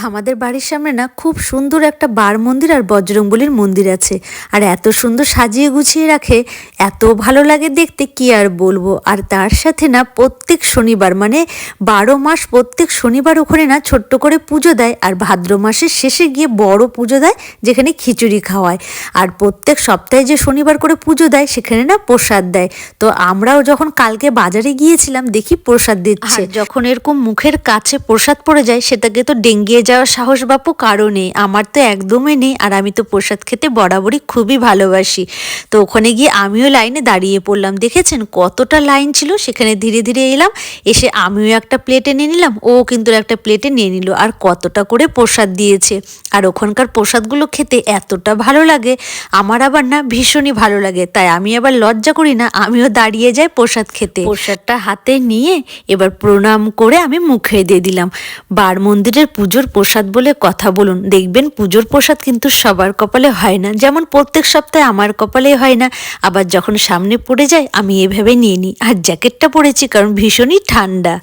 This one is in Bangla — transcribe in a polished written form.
আমাদের বাড়ির সামনে না খুব সুন্দর একটা বার মন্দির আর বজরংবলীর মন্দির আছে। আর এত সুন্দর সাজিয়ে গুছিয়ে রাখে, এত ভালো লাগে দেখতে, কি আর বলবো। আর তার সাথে না প্রত্যেক শনিবার মানে 12 মাস প্রত্যেক শনিবার ওখানে না ছোট্ট করে পুজো দেয়। আর ভাদ্র মাসের শেষে গিয়ে বড় পুজো দেয়, যেখানে খিচুড়ি খাওয়ায়। আর প্রত্যেক সপ্তাহে যে শনিবার করে পুজো দেয় সেখানে না প্রসাদ দেয়। তো আমরাও যখন কালকে বাজারে গিয়েছিলাম দেখি প্রসাদ দিচ্ছে। যখন এরকম মুখের কাছে প্রসাদ পড়ে যায় সেটাকে তো ডেঙ্গিয়ে যাওয়ার সাহস বাপু কারো নেই, আমার তো একদমই নেই। আর আমি তো প্রসাদ খেতে বরাবরই খুবই ভালোবাসি। তো ওখানে গিয়ে আমিও লাইনে দাঁড়িয়ে পড়লাম। দেখেছেন কতটা লাইন ছিল, সেখানে ধীরে ধীরে এলাম, এসে আমিও একটা প্লেটে নিয়ে নিলাম, ও কিন্তু একটা প্লেটে নিয়ে নিল। আর কতটা করে প্রসাদ দিয়েছে। আর ওখানকার প্রসাদগুলো খেতে এতটা ভালো লাগে, আমার আবার না ভীষণই ভালো লাগে। তাই আমি আবার লজ্জা করি না, আমিও দাঁড়িয়ে যাই প্রসাদ খেতে। প্রসাদটা হাতে নিয়ে এবার প্রণাম করে আমি মুখে দিয়ে দিলাম। বার মন্দিরের পুজোর প্রসাদ বলে কথা, বলুন দেখবেন পুজোর প্রসাদ কিন্তু সবার কপালে হয় না। যেমন প্রত্যেক সপ্তাহে আমার কপালে হয় না, আবার যখন সামনে পড়ে যায় আমি এভাবে নিয়ে নিই। আর জ্যাকেটটা পরেছি কারণ ভীষণই ঠান্ডা।